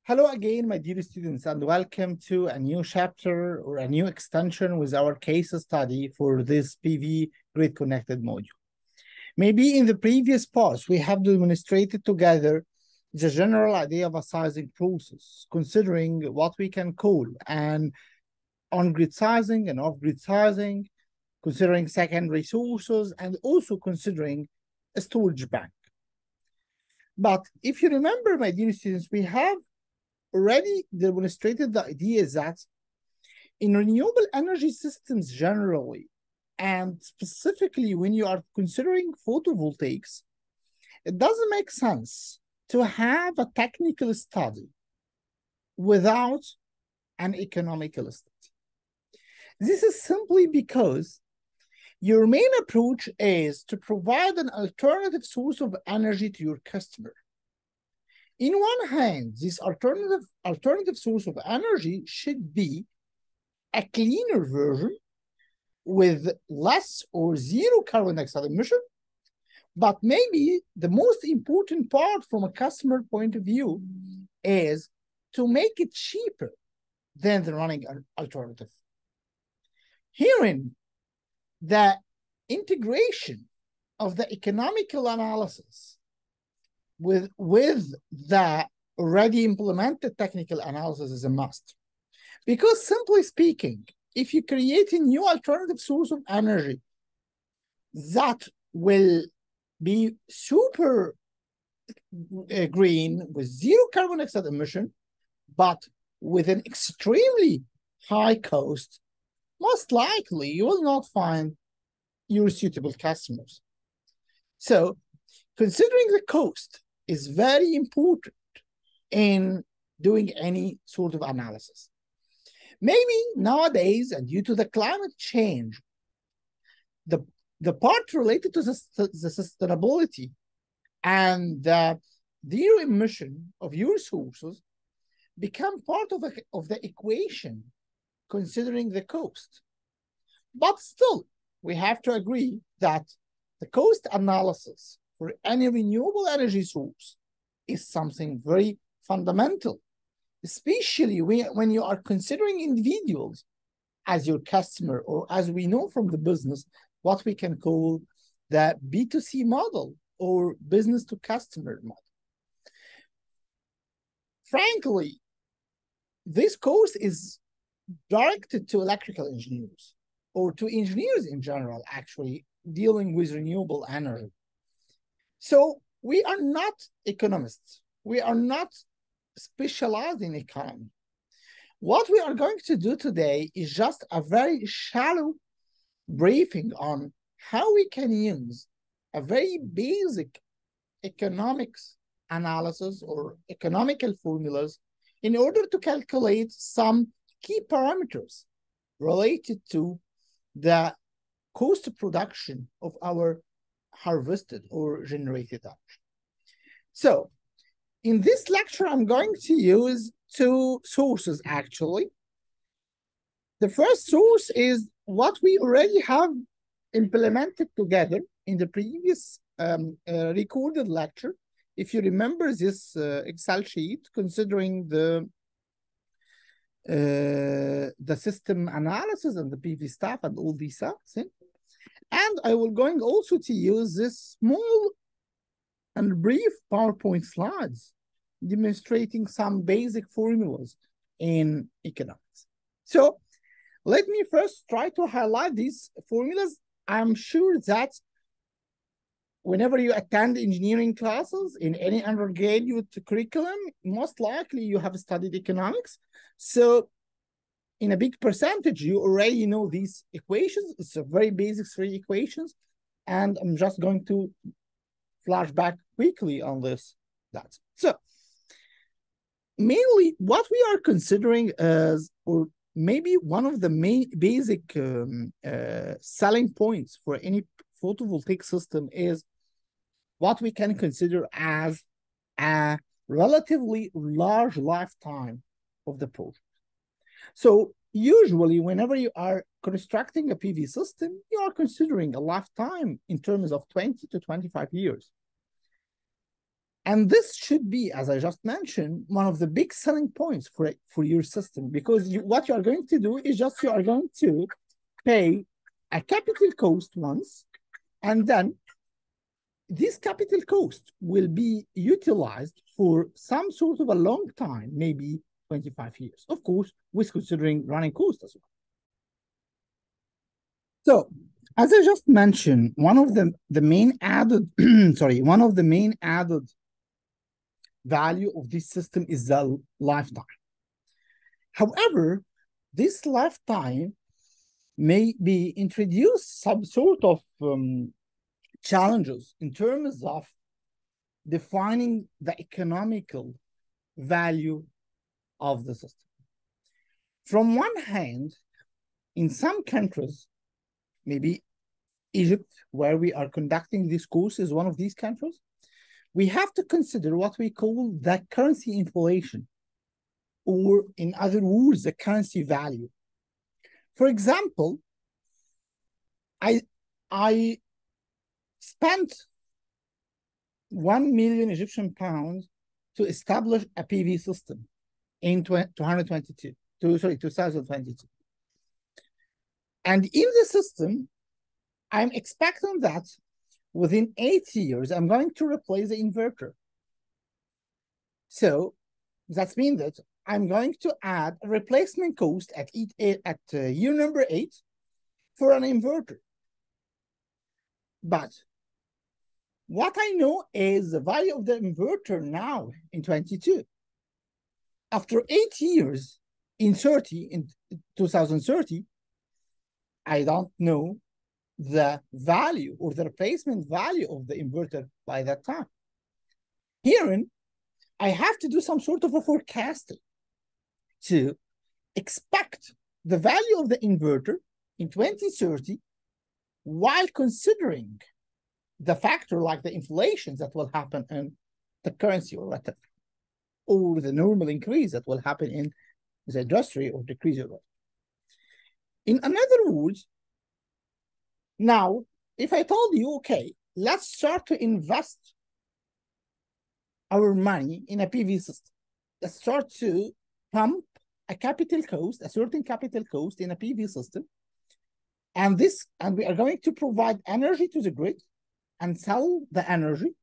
Hello again, my dear students, and welcome to a new chapter or a new extension with our case study for this PV Grid Connected module. Maybe in the previous parts, we have demonstrated together the general idea of a sizing process, considering what we can call an on-grid sizing and off-grid sizing, considering secondary sources, and also considering a storage bank. But if you remember, my dear students, we have already demonstrated the idea that in renewable energy systems generally, and specifically when you are considering photovoltaics, it doesn't make sense to have a technical study without an economical study. This is simply because your main approach is to provide an alternative source of energy to your customer. In one hand, this alternative source of energy should be a cleaner version with less or zero carbon dioxide emission, but maybe the most important part from a customer point of view is to make it cheaper than the running alternative. Herein, the integration of the economical analysis with the already implemented technical analysis is a must. Because simply speaking, if you create a new alternative source of energy that will be super green with zero carbon dioxide emission, but with an extremely high cost, most likely you will not find your suitable customers. So considering the cost is very important in doing any sort of analysis. Maybe nowadays, and due to the climate change, the part related to the sustainability and the zero emission of your sources become part of the equation considering the cost. But still, we have to agree that the cost analysis for any renewable energy source is something very fundamental, especially when you are considering individuals as your customer, or as we know from the business, what we can call the B2C model or business to customer model. Frankly, this course is directed to electrical engineers or to engineers in general, actually dealing with renewable energy. So we are not economists. We are not specialized in economy. What we are going to do today is just a very shallow briefing on how we can use a very basic economics analysis or economical formulas in order to calculate some key parameters related to the cost of production of our harvested or generated energy. So in this lecture, I'm going to use two sources actually. The first source is what we already have implemented together in the previous recorded lecture. If you remember this Excel sheet, considering the system analysis and the PV stuff and all these stuff. And I will going also to use this small and brief PowerPoint slides demonstrating some basic formulas in economics. So let me first try to highlight these formulas. I'm sure that whenever you attend engineering classes in any undergraduate curriculum, most likely you have studied economics. So in a big percentage, you already know these equations. It's a very basic three equations. And I'm just going to flash back quickly on this. So mainly what we are considering as, or maybe one of the main basic selling points for any photovoltaic system is what we can consider as a relatively large lifetime of the project. So usually whenever you are constructing a PV system, you are considering a lifetime in terms of 20 to 25 years. And this should be, as I just mentioned, one of the big selling points for your system, because what you are going to do is just you are going to pay a capital cost once, and then this capital cost will be utilized for some sort of a long time, maybe 25 years, of course, with considering running cost as well. So, as I just mentioned, one of the main added, one of the main added value of this system is the lifetime. However, this lifetime may be introduced some sort of challenges in terms of defining the economical value of the system. From one hand, in some countries, maybe Egypt, where we are conducting this course, is one of these countries, we have to consider what we call the currency inflation, or in other words, the currency value. For example, I spent 1 million Egyptian pounds to establish a PV system in 2022. And in the system, I'm expecting that within 8 years, I'm going to replace the inverter. So that means that I'm going to add a replacement cost at year number 8 for an inverter. But what I know is the value of the inverter now in 22. After 8 years in 2030, I don't know the value or the replacement value of the inverter by that time. Herein, I have to do some sort of a forecasting to expect the value of the inverter in 2030 while considering the factor like the inflation that will happen in the currency or whatever, or the normal increase that will happen in the industry or decrease of it. In other words, now, if I told you, okay, let's start to invest our money in a PV system, let's start to pump a capital cost, a certain capital cost in a PV system, and we are going to provide energy to the grid and sell the energy,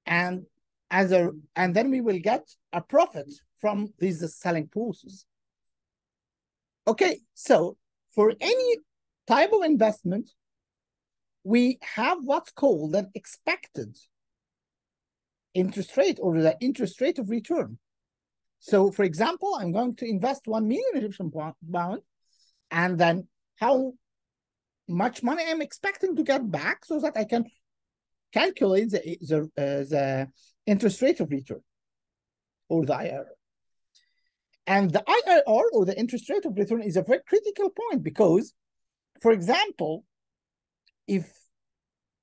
and then we will get a profit from this selling process. Okay, so for any type of investment, we have what's called an expected interest rate, or the interest rate of return. So, for example, I'm going to invest 1 million Egyptian pound, and then how much money I'm expecting to get back, so that I can calculate the interest rate of return, or the IRR. And the IRR, or the interest rate of return, is a very critical point, because, for example, if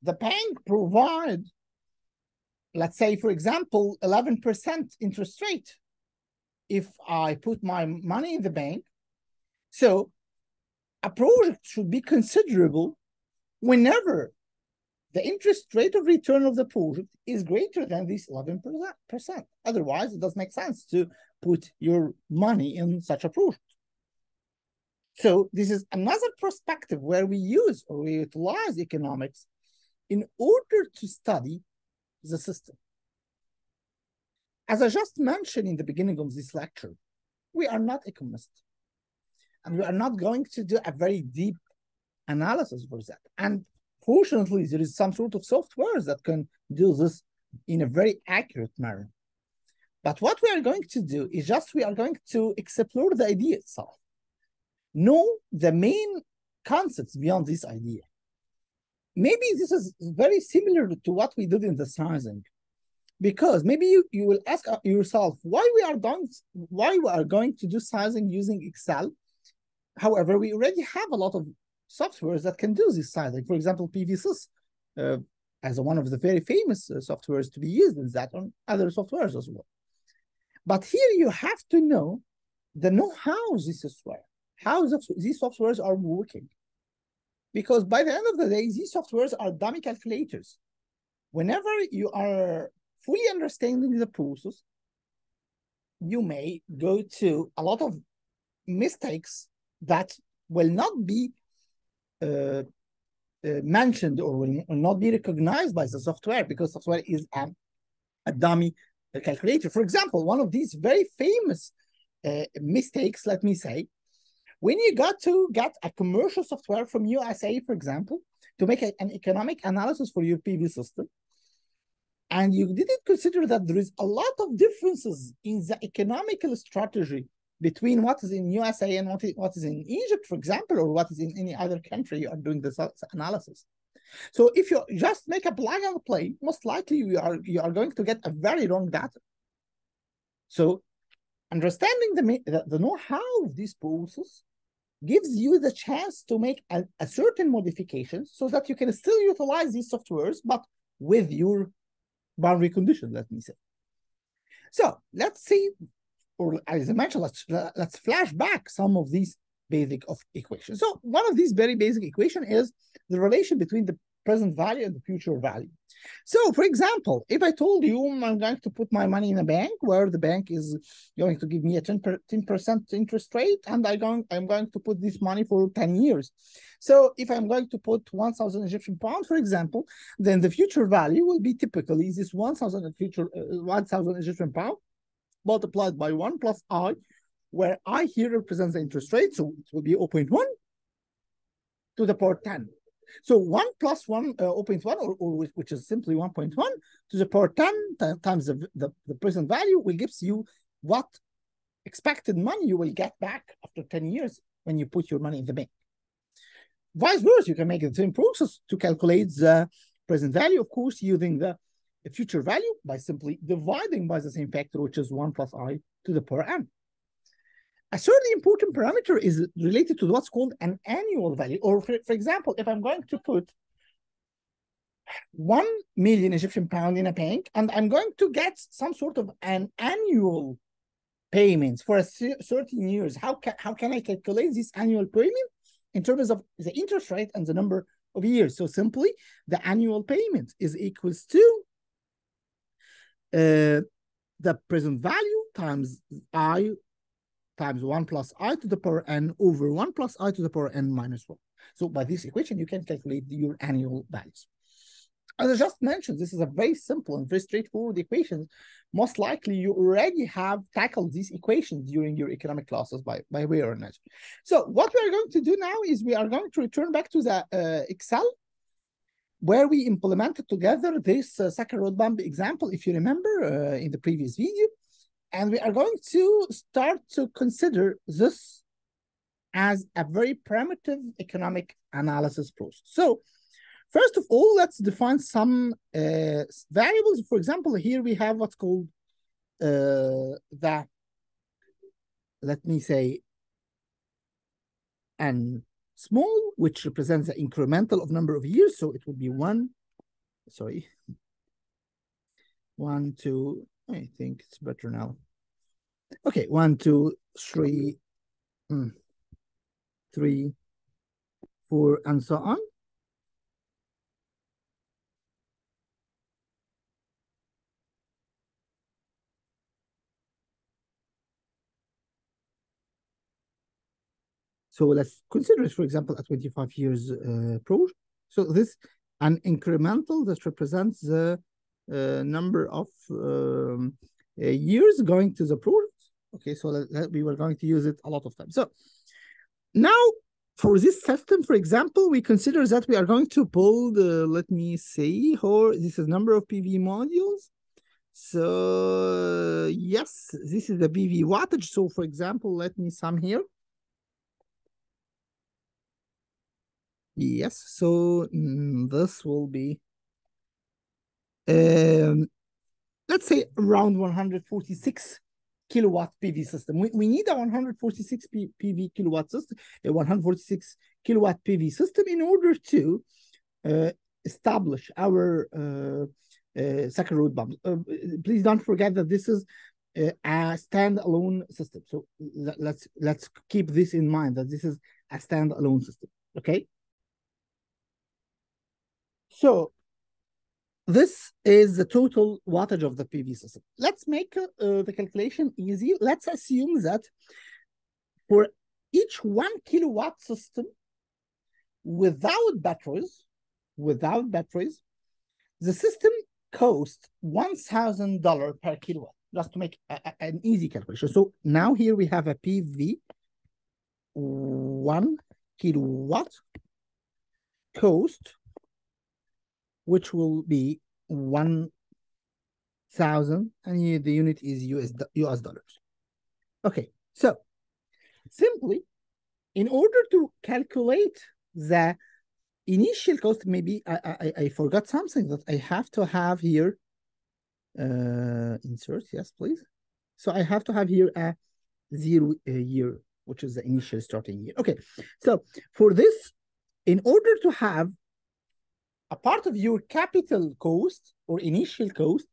the bank provide, let's say, for example, 11% interest rate, if I put my money in the bank, so a project should be considerable whenever the interest rate of return of the project is greater than this 11%. Otherwise, it doesn't make sense to put your money in such a project. So this is another perspective where we use or we utilize economics in order to study the system. As I just mentioned in the beginning of this lecture, we are not economists, and we are not going to do a very deep analysis for that. And fortunately, there is some sort of software that can do this in a very accurate manner. But what we are going to do is just we are going to explore the idea itself, know the main concepts beyond this idea. Maybe this is very similar to what we did in the sizing, because maybe you will ask yourself why we are going to do sizing using Excel. However, we already have a lot of softwares that can do this sizing. For example, PVSys as one of the very famous softwares to be used in that, on other softwares as well. But here you have to know how this software, how these softwares are working. Because by the end of the day, these softwares are dummy calculators. Whenever you are fully understanding the process, you may go to a lot of mistakes that will not be mentioned or will not be recognized by the software, because software is a dummy calculator. For example, one of these very famous mistakes, let me say, when you got to get a commercial software from USA, for example, to make an economic analysis for your PV system, and you didn't consider that there is a lot of differences in the economical strategy between what is in USA and what is in Egypt, for example, or what is in any other country you are doing this analysis. So if you just make a plug and play, most likely you are going to get a very wrong data. So understanding the know-how of this process gives you the chance to make a certain modification so that you can still utilize these softwares, but with your boundary condition, let me say. So let's see, or as I mentioned, let's flash back some of these basic of equations. So one of these very basic equation is the relation between the present value and the future value. So for example, if I told you I'm going to put my money in a bank where the bank is going to give me a 10% interest rate, and I'm going to put this money for 10 years. So if I'm going to put 1,000 Egyptian pounds, for example, then the future value will be typically this 1,000 Egyptian pounds multiplied by 1 plus I, where I here represents the interest rate, so it will be 0.1 to the power 10. So 1 plus 1, 0.1, or which is simply 1.1 to the power 10 times the present value will gives you what expected money you will get back after 10 years when you put your money in the bank. Vice versa, you can make the same process to calculate the present value, of course, using the future value by simply dividing by the same factor, which is 1 plus I to the power n. A certainly important parameter is related to what's called an annual value. Or for example, if I'm going to put 1 million Egyptian pound in a bank, and I'm going to get some sort of an annual payments for a certain years, how can I calculate this annual payment in terms of the interest rate and the number of years? So simply, the annual payment is equals to the present value times I times 1 plus I to the power n over 1 plus I to the power n minus 1. So by this equation, you can calculate your annual values. As I just mentioned, this is a very simple and very straightforward equation. Most likely, you already have tackled these equations during your economic classes by way or another. So what we are going to do now is we are going to return back to the Excel, where we implemented together this Sacker road bump example, if you remember in the previous video. And we are going to start to consider this as a very primitive economic analysis process. So first of all, let's define some variables. For example, here we have what's called let me say, n small, which represents the incremental of number of years. So it would be 1, 2, I think it's better now. Okay, 1, 2, 3, 3, 4, and so on. So let's consider it, for example, a 25 years project. So this an incremental that represents the number of years going to the project. Okay, so we were going to use it a lot of times. So now for this system, for example, we consider that we are going to pull the, let me see, this is number of PV modules. So yes, this is the PV wattage. So for example, let me sum here. Yes, so this will be, let's say around 146 kilowatt PV system. We need a 146 PV kilowatt system, a 146 kilowatt PV system in order to establish our Sacker road bump. Please don't forget that this is a standalone system. So let's keep this in mind, that this is a standalone system. Okay. So this is the total wattage of the PV system. Let's make the calculation easy. Let's assume that for each 1 kilowatt system without batteries, the system costs $1,000 per kilowatt, just to make an easy calculation. So now here we have a PV 1 kilowatt cost, which will be 1,000, and here the unit is US dollars. Okay, so simply, in order to calculate the initial cost, maybe I forgot something that I have to have here. Insert, yes, please. So I have to have here a 0 year, which is the initial starting year. Okay, so for this, in order to have a part of your capital cost or initial cost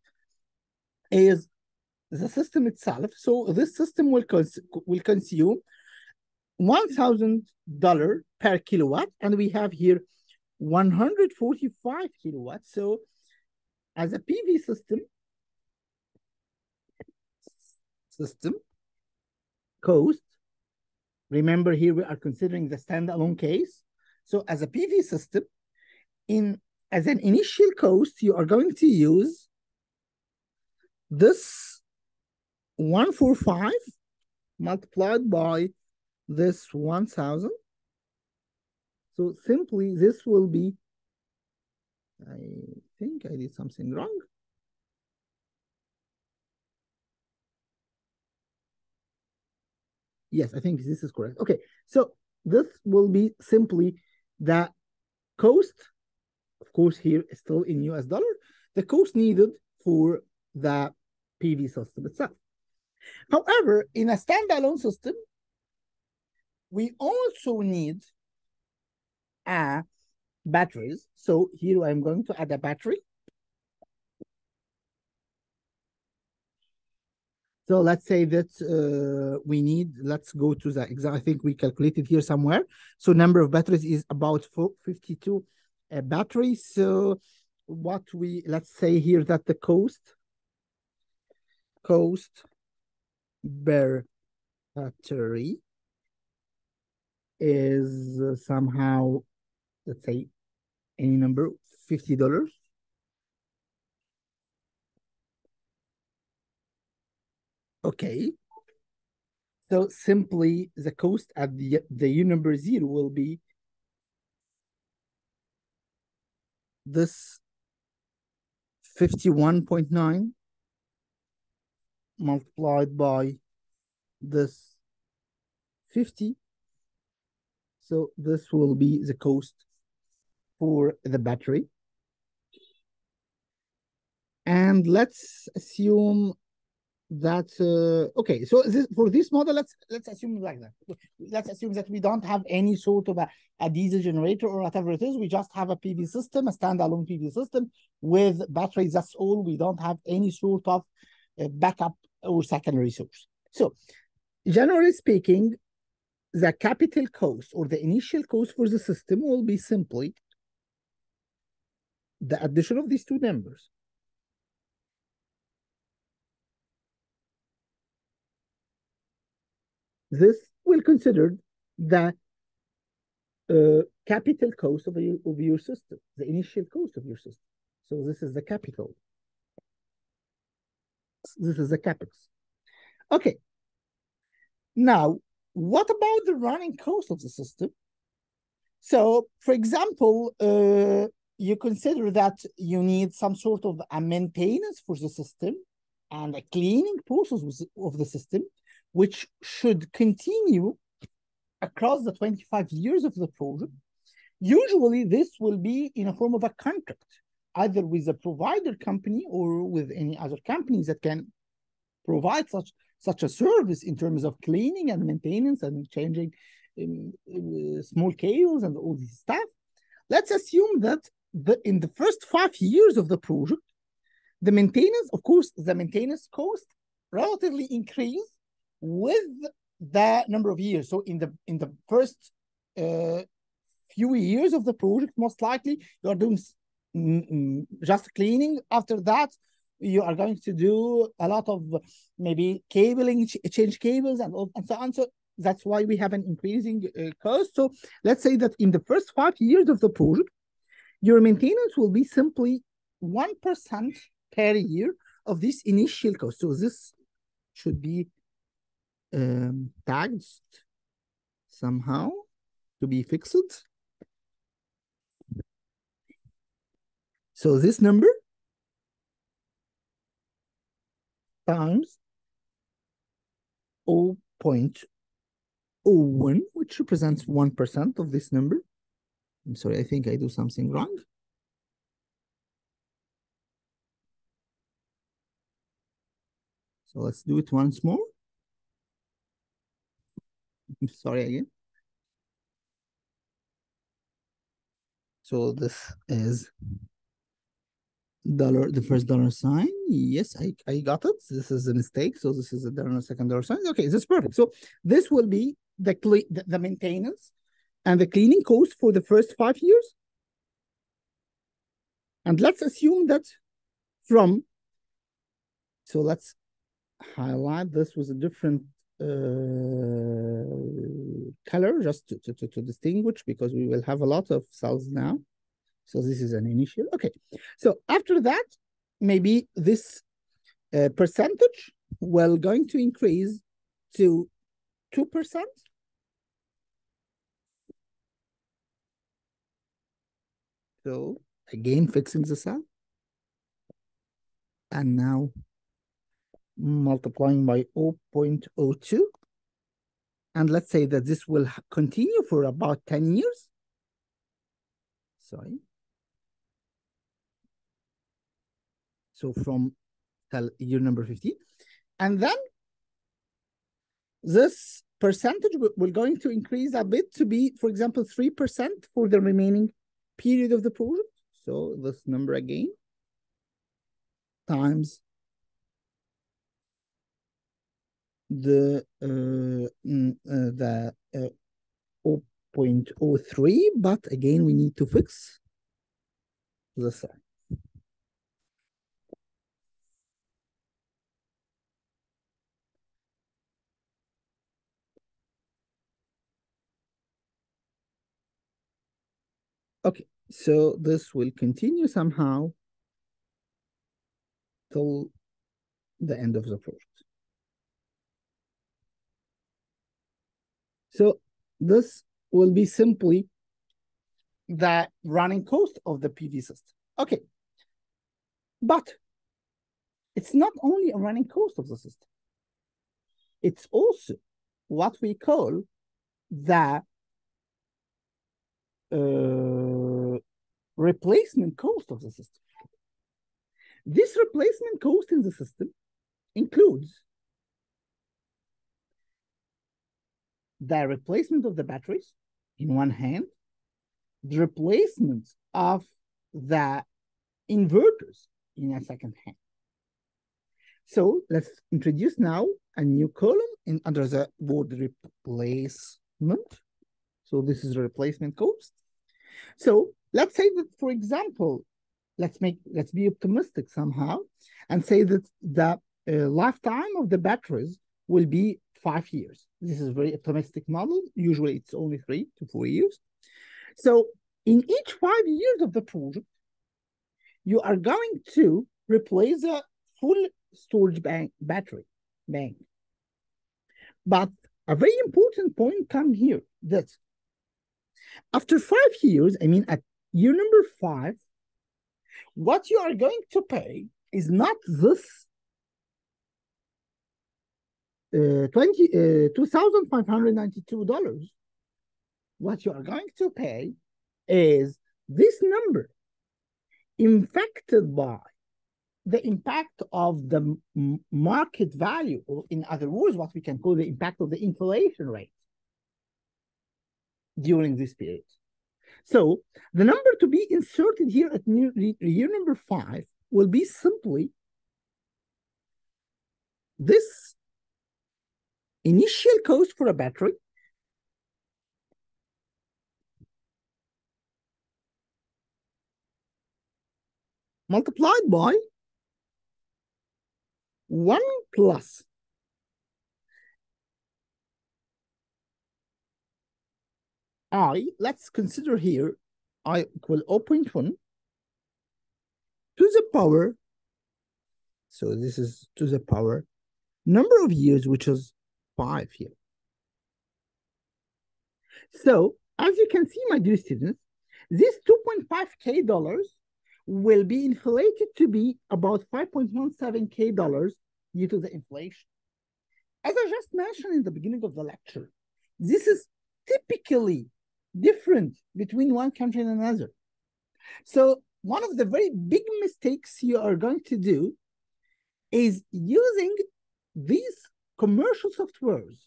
is the system itself. So this system will consume $1,000 per kilowatt, and we have here 145 kilowatts. So as a PV system cost, remember here we are considering the standalone case. So as a PV system, as an initial cost, you are going to use this 145 multiplied by this 1,000. So simply this will be, I think I did something wrong. Yes, I think this is correct. Okay, so this will be simply the cost, of course, here is still in US dollar, the cost needed for the PV system itself. However, in a standalone system, we also need batteries. So here I'm going to add a battery. So let's say that we need, let's go to the exam. I think we calculated here somewhere. So number of batteries is about 52 batteries. So let's say here that the cost per battery is somehow, let's say any number, $50. Okay. So simply the cost at the U number 0 will be this 51.9 multiplied by this 50. So this will be the cost for the battery. And let's assume that okay, so for this model, let's assume like that. Let's assume that we don't have any sort of a diesel generator or whatever it is. We just have a PV system, a standalone PV system with batteries. That's all. We don't have any sort of backup or secondary source. So generally speaking, the capital cost or the initial cost for the system will be simply the addition of these two numbers. This will consider the capital cost of your system, the initial cost of your system. So this is the capital. This is the capex. Okay. Now, what about the running cost of the system? So, for example, you consider that you need some sort of a maintenance for the system and a cleaning process of the system, which should continue across the 25 years of the project. Usually, this will be in a form of a contract, either with a provider company or with any other companies that can provide such a service in terms of cleaning and maintenance and changing small cables and all this stuff. Let's assume that in the first 5 years of the project, the maintenance, of course, the maintenance cost relatively increased with the number of years. So in the first few years of the project, most likely you are doing just cleaning. After that, you are going to do a lot of maybe cabling, change cables and so on. So that's why we have an increasing cost. So let's say that in the first 5 years of the project, your maintenance will be simply 1% per year of this initial cost. So this should be tagged somehow to be fixed. So this number times 0.01, which represents 1% of this number. I'm sorry, I think I do something wrong. So let's do it once more. I'm sorry again. So this is dollar, the first dollar sign. Yes, I got it. This is a mistake. So this is a dollar, second dollar sign. Okay, this is perfect. So this will be the maintenance and the cleaning cost for the first 5 years. And let's assume that so let's highlight this with a different color just to distinguish, because we will have a lot of cells now. So this is an initial. Okay. So after that, maybe this percentage will going to increase to 2%. So again, fixing the cell. And now multiplying by 0.02. And let's say that this will continue for about 10 years. Sorry. So from year number 15. And then this percentage will going to increase a bit to be, for example, 3% for the remaining period of the project. So this number again times the 0.03, but again, we need to fix the sign. Okay, so this will continue somehow till the end of the project. So this will be simply the running cost of the PV system. Okay, but it's not only a running cost of the system. It's also what we call the replacement cost of the system. This replacement cost in the system includes the replacement of the batteries in one hand, the replacement of the inverters in a second hand. So let's introduce now a new column under the word replacement. So this is the replacement cost. So let's say that, for example, let's be optimistic somehow and say that the lifetime of the batteries will be 5 years. This is a very optimistic model. Usually it's only 3 to 4 years. So in each 5 years of the project, you are going to replace a full storage battery bank. But a very important point comes here, that after 5 years, I mean at year number 5, what you are going to pay is not this $2,592. What you are going to pay is this number infected by the impact of the market value, or in other words, what we can call the impact of the inflation rate during this period. So the number to be inserted here at year number 5 will be simply this initial cost for a battery multiplied by 1 plus I, let's consider here I equal 0.1 to the power, so this is to the power number of years, which is 5 here. So as you can see, my dear students, this $2.5K will be inflated to be about $5.17K due to the inflation. As I just mentioned in the beginning of the lecture, this is typically different between one country and another. So one of the very big mistakes you are going to do is using these commercial softwares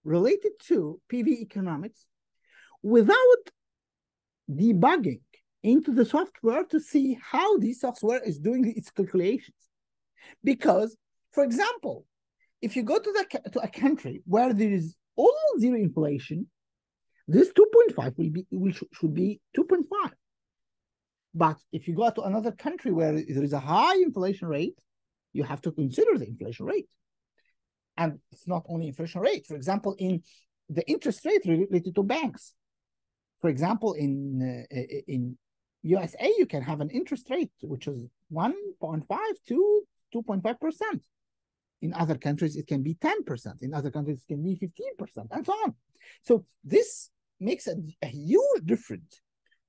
related to PV economics without debugging into the software to see how the software is doing its calculations. Because, for example, if you go to a country where there is almost zero inflation, this 2.5 should be 2.5. But if you go to another country where there is a high inflation rate, you have to consider the inflation rate. And it's not only inflation rate. For example, in the interest rate related to banks. For example, in USA, you can have an interest rate which is 1.5 to 2.5%. In other countries, it can be 10%. In other countries, it can be 15%, and so on. So this makes a huge difference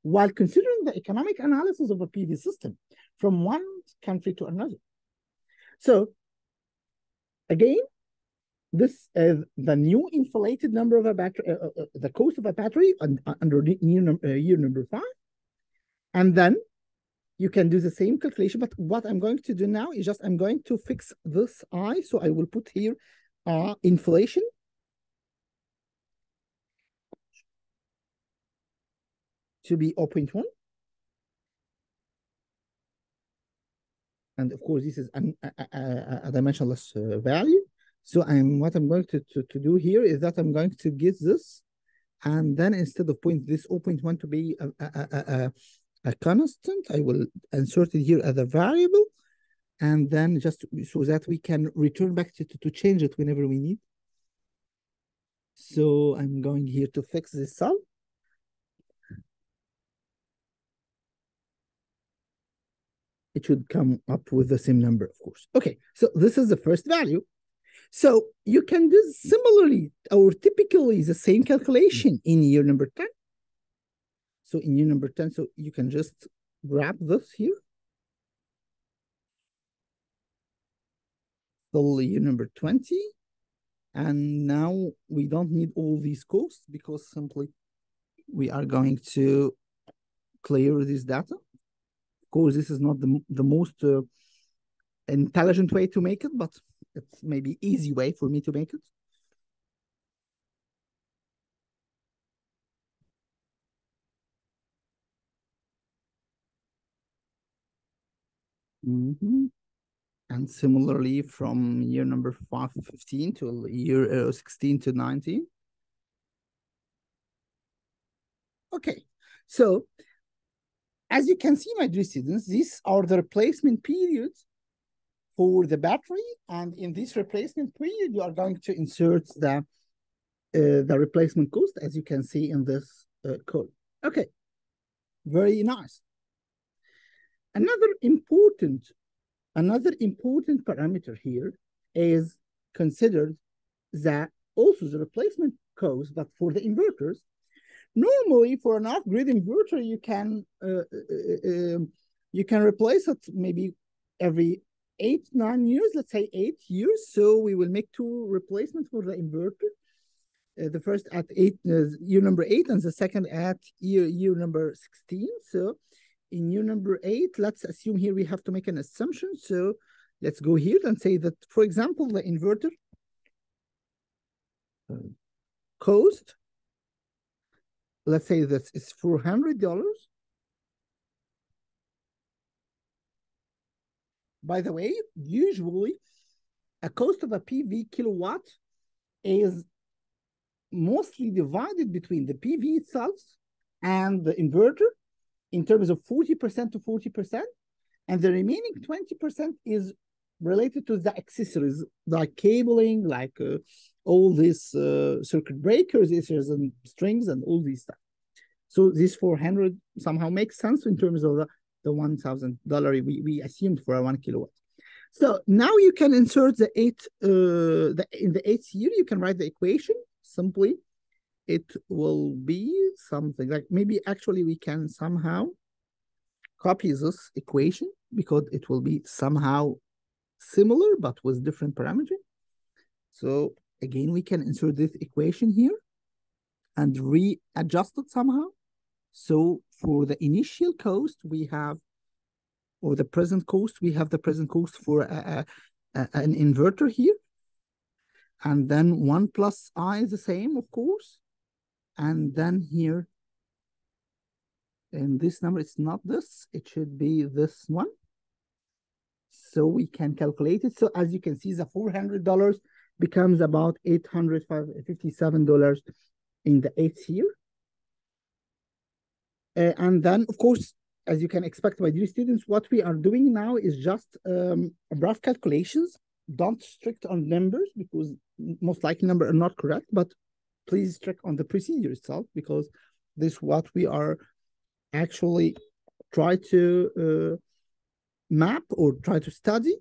while considering the economic analysis of a PV system from one country to another. So again, this is the new inflated number of a battery, the cost of a battery under year number 5. And then you can do the same calculation, but what I'm going to do now is just I'm going to fix this I. So I will put here inflation to be 0.1. And of course, this is a dimensionless value. So what I'm going to do here is that I'm going to get this, and then instead of this 0.1 to be a constant, I will insert it here as a variable, and then just so that we can return back to change it whenever we need. So I'm going here to fix this cell. It should come up with the same number, of course. Okay, so this is the first value. So you can do similarly or typically the same calculation in year number 10. So in year number 10, so you can just grab this here. So year number 20. And now we don't need all these costs because simply we are going to clear this data. Of course, this is not the most intelligent way to make it, but it's maybe easy way for me to make it. And similarly from year number 15 to year 16 to 19. Okay, so as you can see, my dear students, these are the replacement periods for the battery, and in this replacement period, you are going to insert the replacement cost, as you can see in this code. Okay, very nice. Another important parameter here is considered that also the replacement cost, but for the inverters. Normally, for an off-grid inverter, you can replace it maybe every 8-9 years. Let's say 8 years. So we will make 2 replacements for the inverter. The first at year number 8, and the second at year number 16. So in year number 8, let's assume here we have to make an assumption. So let's go here and say that, for example, the inverter cost, let's say that it's $400. By the way, usually a cost of a PV kilowatt is mostly divided between the PV itself and the inverter in terms of 40% to 40%. And the remaining 20% is related to the accessories, like cabling, like all these circuit breakers, scissors and strings, and all these stuff. So this 400 somehow makes sense in terms of the $1,000 we assumed for a 1 kilowatt. So now you can insert the in the 8th year, you can write the equation simply. It will be something like, maybe actually we can somehow copy this equation because it will be somehow similar but with different parameters. So again, we can insert this equation here and readjust it somehow. So for the initial cost, we have, or the present cost, we have the present cost for an inverter here. And then 1 plus I is the same, of course. And then here, in this number, it's not this, it should be this one. So we can calculate it. So as you can see, the $400 becomes about $857 in the 8th year. And then, of course, as you can expect, my dear students, what we are doing now is just rough calculations. Don't strict on numbers because most likely numbers are not correct, but please check on the procedure itself because this is what we are actually try to map or try to study.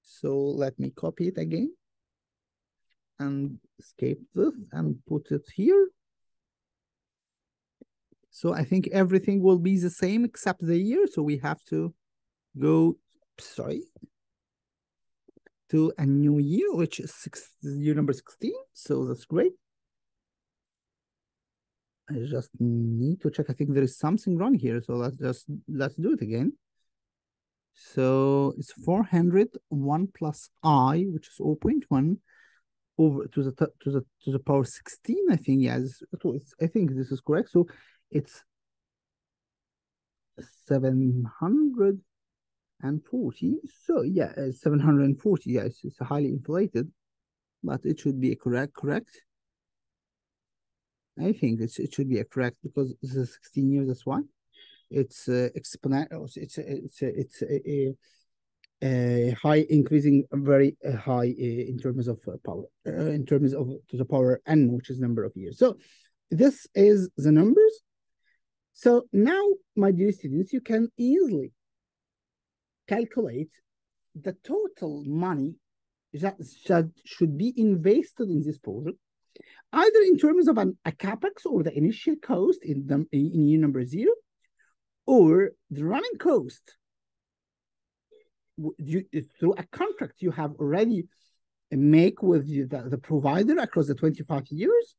So let me copy it again and escape this and put it here. So I think everything will be the same except the year. So we have to go, to a new year, which is year number 16. So that's great. I just need to check. I think there is something wrong here. So let's do it again. So it's 401 plus I, which is 0.1 over to the power 16. I think, yes, I think this is correct. So it's 740. So yeah, 740. Yes, it's highly inflated, but it should be correct. I think it should be correct because this is 16 years. That's why it's exponential. It's a high increasing, very high in terms of power, in terms of to the power n, which is number of years. So this is the numbers. So now, my dear students, you can easily calculate the total money that should be invested in this project, either in terms of a capex or the initial cost in year number 0, or the running cost through a contract you have already make with the provider across the 25 years,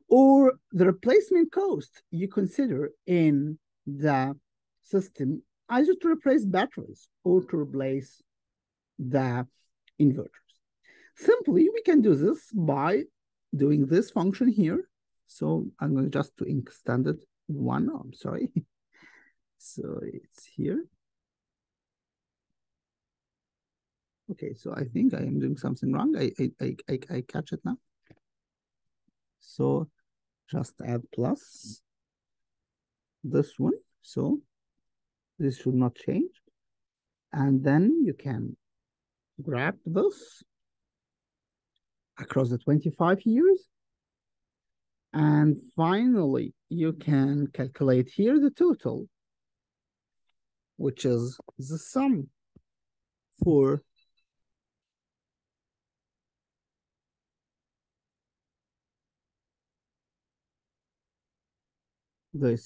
or the replacement cost you consider in the system, either to replace batteries or to replace the inverters. Simply, we can do this by doing this function here. So I'm going just to extend it one. I'm sorry. So it's here. Okay, so I think I am doing something wrong. I catch it now. So just add plus this one. So this should not change. And then you can grab this across the 25 years. And finally, you can calculate here the total, which is the sum for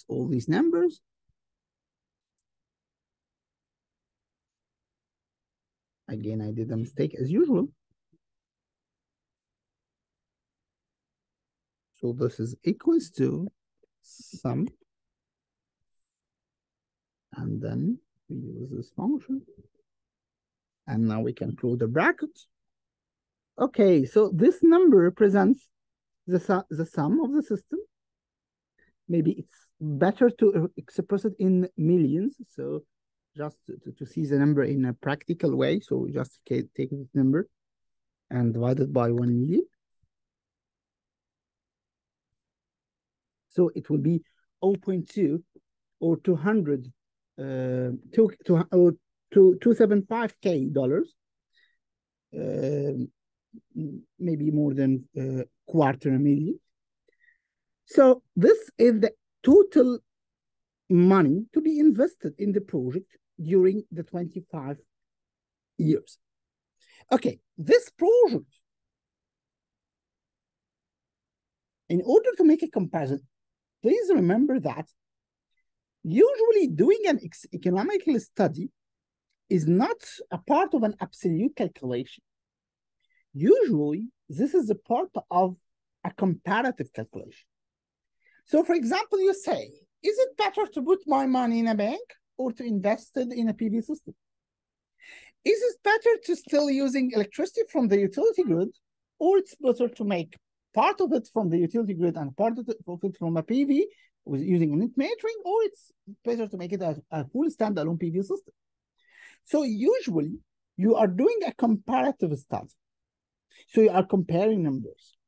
all these numbers. Again, I did a mistake as usual. So this is equals to sum. And then we use this function. And now we can close the bracket. Okay, so this number represents the sum of the system. Maybe it's better to express it in millions. So just to see the number in a practical way. So we just take this number and divide it by 1 million. So it will be 0.2 or 200, or to $275K, maybe more than $250,000. So this is the total money to be invested in the project during the 25 years. Okay, this project, in order to make a comparison, please remember that usually doing an economical study is not a part of an absolute calculation. Usually, this is a part of a comparative calculation. So, for example, you say, is it better to put my money in a bank or to invest it in a PV system? Is it better to still using electricity from the utility grid, or it's better to make part of it from the utility grid and part of it from a PV with using net metering, or it's better to make it a full standalone PV system? So usually you are doing a comparative study. So you are comparing numbers.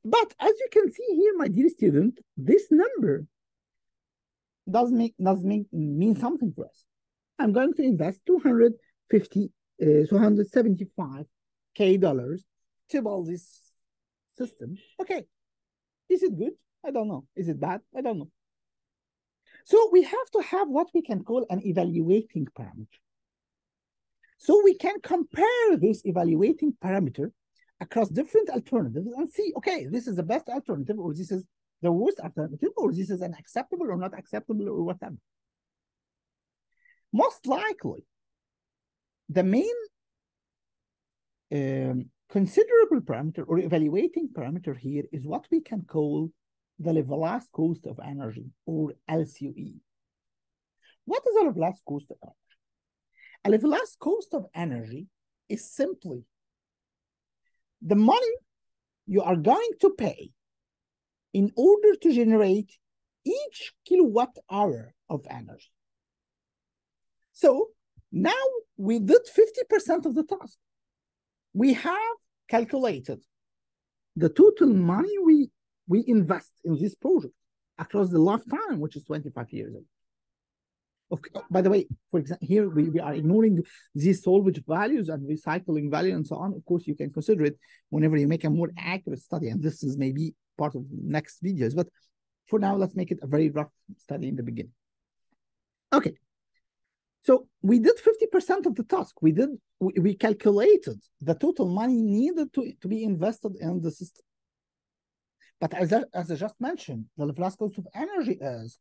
But as you can see here, my dear student, this number does mean something for us. I'm going to invest $275K to build this system. Okay. Is it good? I don't know. Is it bad? I don't know. So we have to have what we can call an evaluating parameter. So we can compare this evaluating parameter across different alternatives and see, okay, this is the best alternative, or this is the worst alternative, or this is an acceptable or not acceptable, or whatever. Most likely, the main considerable parameter or evaluating parameter here is what we can call the levelized cost of energy, or LCOE. What is a levelized cost of energy? A levelized cost of energy is simply the money you are going to pay in order to generate each kilowatt hour of energy. So now we did 50% of the task. We have calculated the total money we invest in this project across the lifetime, which is 25 years ago. Okay. By the way, for example, here we are ignoring these salvage values and recycling value and so on. Of course, you can consider it whenever you make a more accurate study, and this is maybe part of next videos. But for now, let's make it a very rough study in the beginning. Okay. So we did 50% of the task. We calculated the total money needed to be invested in the system. But as I just mentioned, the levelized cost of energy is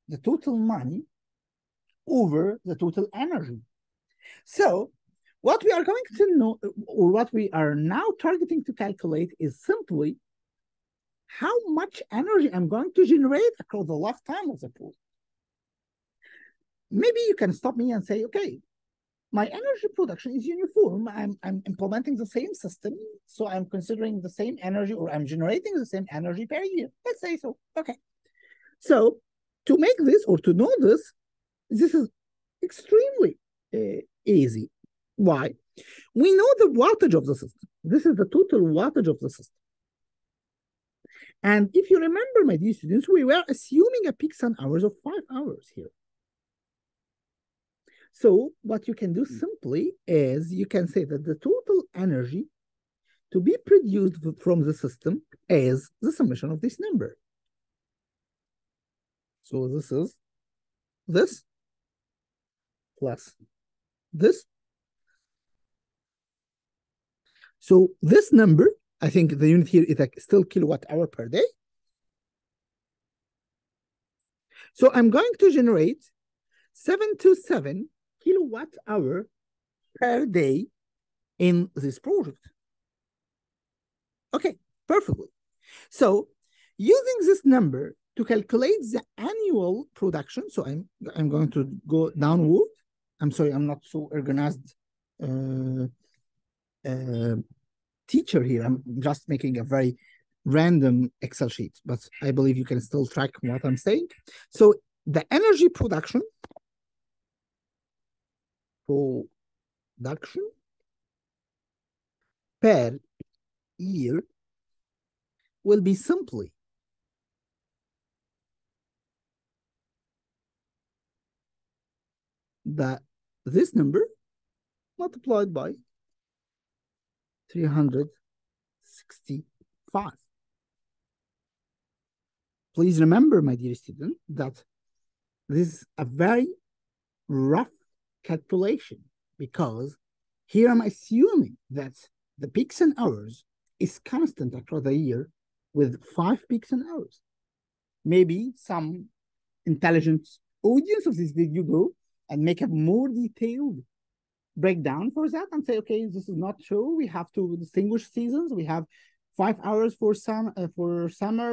the total money over the total energy. So what we are going to know, or what we are now targeting to calculate, is simply how much energy I'm going to generate across the lifetime of the project. Maybe you can stop me and say, okay, my energy production is uniform. I'm implementing the same system, so I'm considering the same energy, or I'm generating the same energy per year. Let's say so. Okay. So to make this, or to know this is extremely easy. Why? We know the wattage of the system. This is the total wattage of the system. And if you remember, my dear students, we were assuming a peak sun hours of 5 hours here. So what you can do simply is you can say that the total energy to be produced from the system is the summation of this number. So this is this plus this. So this number, I think the unit here is like still kilowatt hour per day. So I'm going to generate 727 kilowatt hour per day in this project. Okay, perfectly. So using this number to calculate the annual production, so I'm going to go downward. I'm sorry, I'm not so organized teacher here. I'm just making a very random Excel sheet, but I believe you can still track what I'm saying. So the energy production per year will be simply the this number multiplied by 365. Please remember, my dear student, that this is a very rough calculation because here I'm assuming that the peaks and hours is constant across the year with 5 peaks and hours. Maybe some intelligent audience of this video go and make a more detailed breakdown for that and say, okay, this is not true. We have to distinguish seasons. We have 5 hours for summer,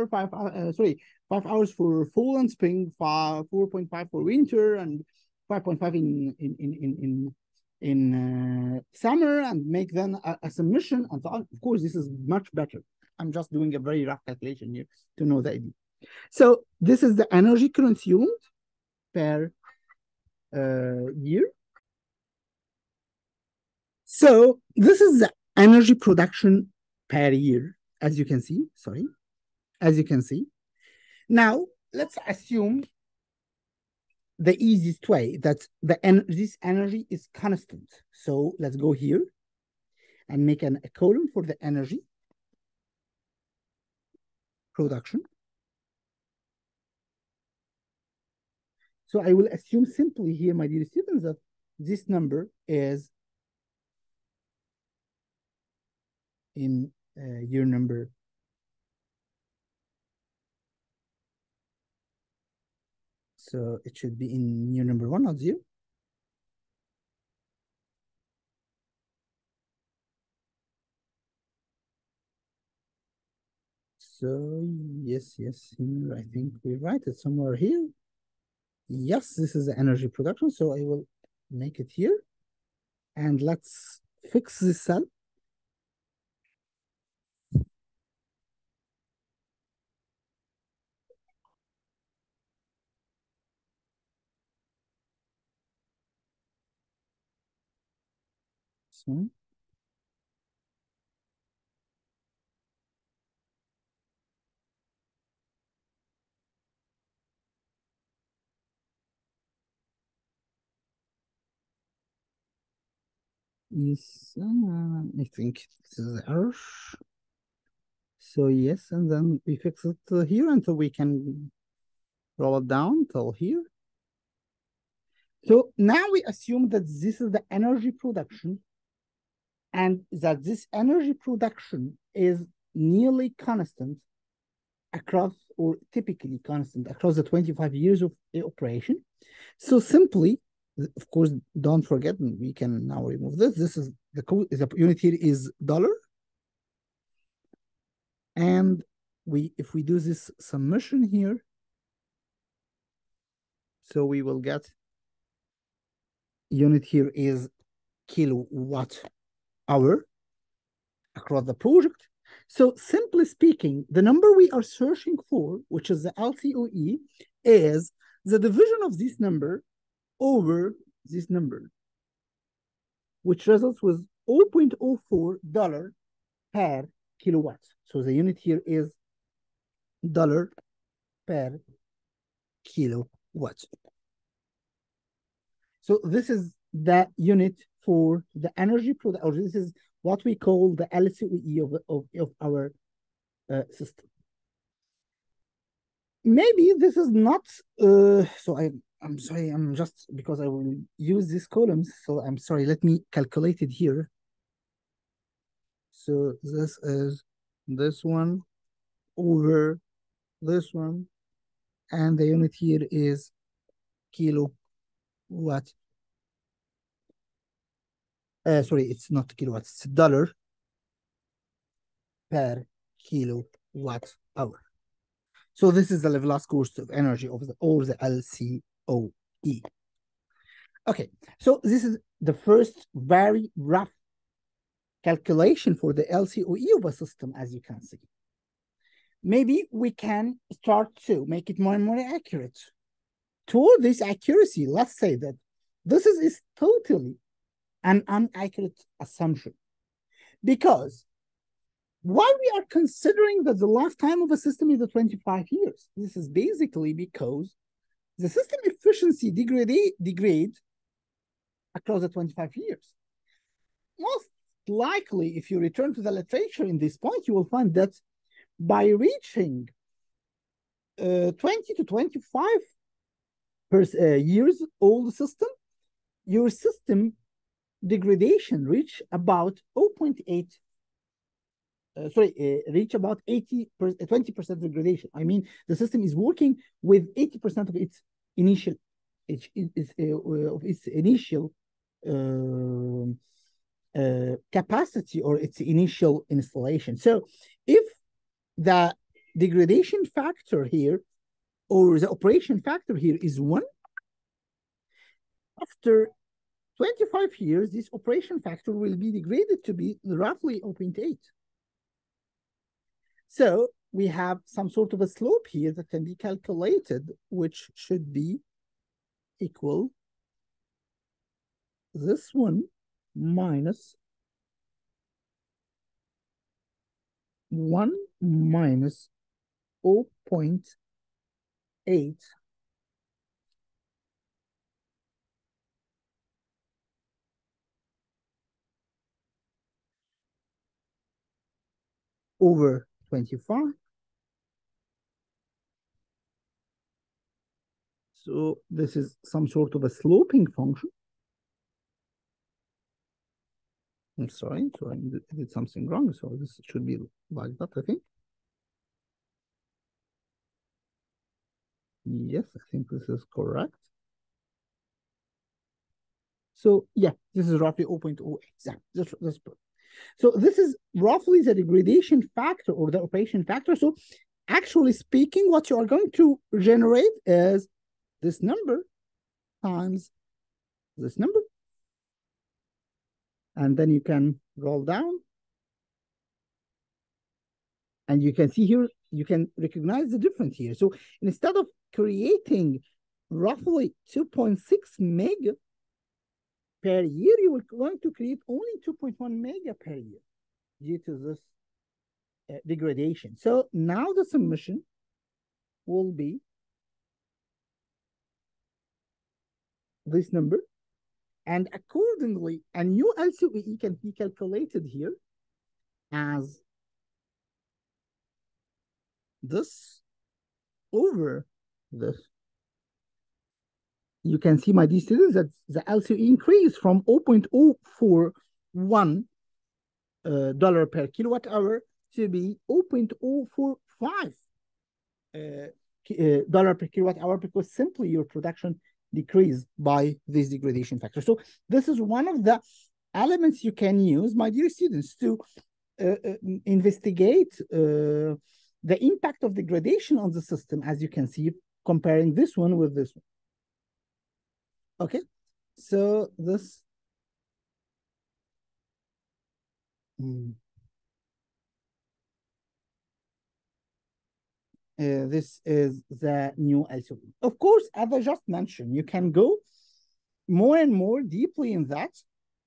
5 hours for fall and spring, 4.5 for winter, and 5.5 in summer, and make then a summation. And so on. Of course, this is much better. I'm just doing a very rough calculation here to know the idea. So this is the energy consumed per year. So this is the energy production per year, as you can see, Now, let's assume the easiest way that this energy is constant. So let's go here and make a column for the energy production. So I will assume simply here, my dear students, that this number is in year number so it should be in year number 1, not 0. So yes, here I think we write it somewhere here. Yes, this is the energy production. So I will make it here. And let's fix this cell. So yes, I think this is the error. So yes, and then we fix it here until we can roll it down till here. So now we assume that this is the energy production and that this energy production is nearly constant across, or typically constant across the 25 years of operation. So simply, of course, don't forget, we can now remove this. This is the code, the unit here is dollar. And if we do this summation here, so we will get unit here is kilowatt hour across the project. So simply speaking, the number we are searching for, which is the LCOE, is the division of this number over this number, which results with $0.04 per kilowatt. So the unit here is dollar per kilowatt. So this is the unit for the energy product, or this is what we call the LCOE of our system. Maybe this is not, so I'm sorry, I'm just, because I will use these columns, so I'm sorry, let me calculate it here. So this is this one over this one, and the unit here is kilowatt. Sorry, it's not kilowatt, it's dollar per kilowatt hour. So this is the Lavoisier cost of energy of or the LCOE. Okay, so this is the first very rough calculation for the LCOE of a system, as you can see. Maybe we can start to make it more and more accurate. Toward this accuracy, let's say that this is totally an inaccurate assumption, because why we are considering that the lifetime of a system is 25 years? This is basically because the system efficiency degrade across the 25 years. Most likely, if you return to the literature in this point, you will find that by reaching 20 to 25 years old system, your system degradation reach about 0.8 reach about 20% degradation. I mean, the system is working with 80% of its initial capacity or its initial installation. So if the degradation factor here or the operation factor here is 1, after 25 years, this operation factor will be degraded to be roughly 0.8. So we have some sort of a slope here that can be calculated, which should be equal this one minus 1 minus 0.8 over 25. So this is some sort of a sloping function. I'm sorry, so I did something wrong. So this should be like that, I think. Yes, I think this is correct. So yeah, this is roughly 0.08. That's perfect. So this is roughly the degradation factor or the operation factor. So actually speaking, what you are going to generate is this number times this number. And then you can roll down. And you can see here, you can recognize the difference here. So instead of creating roughly 2.6 mega per year, you are going to create only 2.1 mega per year due to this degradation. So now the submission will be this number. And accordingly, a new LCOE can be calculated here as this over this. You can see, my dear students, that the LCOE increased from $0.041 per kilowatt hour to be $0.045 dollar per kilowatt hour, because simply your production decreased by this degradation factor. So this is one of the elements you can use, my dear students, to investigate the impact of degradation on the system, as you can see, comparing this one with this one. Okay, so this this is the new LCOE. Of course, as I just mentioned, you can go more and more deeply in that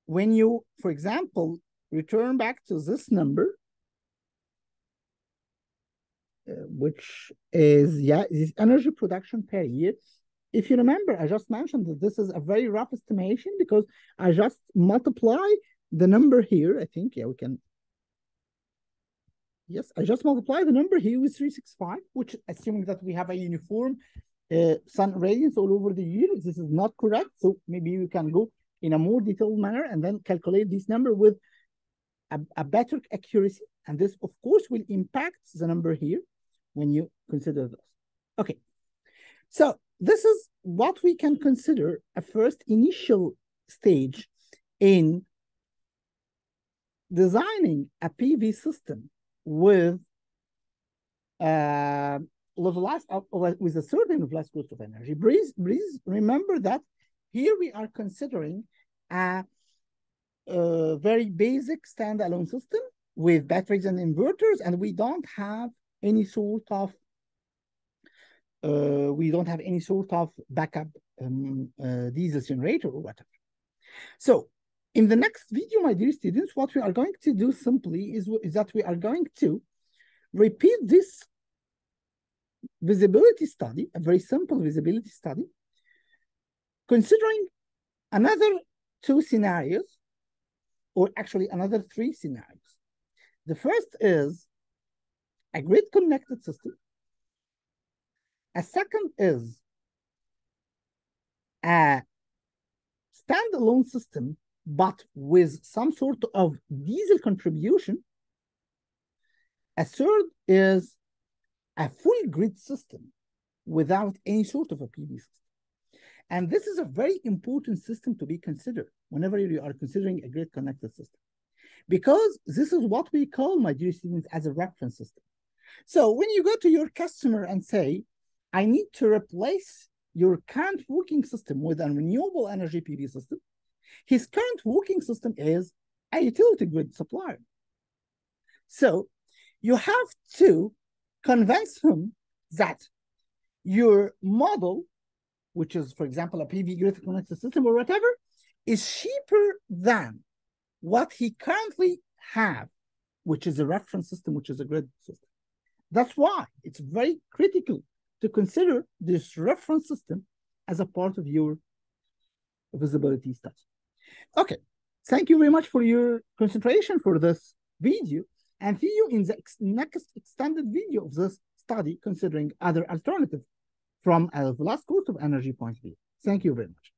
when you, for example, return back to this number, which is, this energy production per year. If you remember, I just mentioned that this is a very rough estimation because I just multiply the number here. I think, we can. Yes, I just multiply the number here with 365, which, assuming that we have a uniform sun radiance all over the year, this is not correct. So maybe we can go in a more detailed manner and then calculate this number with a better accuracy. And this, of course, will impact the number here when you consider this. Okay, so this is what we can consider a first initial stage in designing a PV system with with a certain levelized cost of energy. Please remember that here we are considering a very basic standalone system with batteries and inverters, and we don't have any sort of backup diesel generator or whatever. So in the next video, my dear students, what we are going to do simply is that we are going to repeat this visibility study, a very simple visibility study, considering another two scenarios, or actually another three scenarios. The first is a grid-connected system. A second is a standalone system, but with some sort of diesel contribution. A third is a full grid system without any sort of a PV system. And this is a very important system to be considered whenever you are considering a grid-connected system, because this is what we call, my dear students, as a reference system. So when you go to your customer and say, I need to replace your current working system with a renewable energy PV system, his current working system is a utility grid supplier. So you have to convince him that your model, which is, for example, a PV grid connected system or whatever, is cheaper than what he currently have, which is a reference system, which is a grid system. That's why it's very critical to consider this reference system as a part of your visibility study. Okay, thank you very much for your concentration for this video, and see you in the next extended video of this study considering other alternatives from a last course of energy point of view. Thank you very much.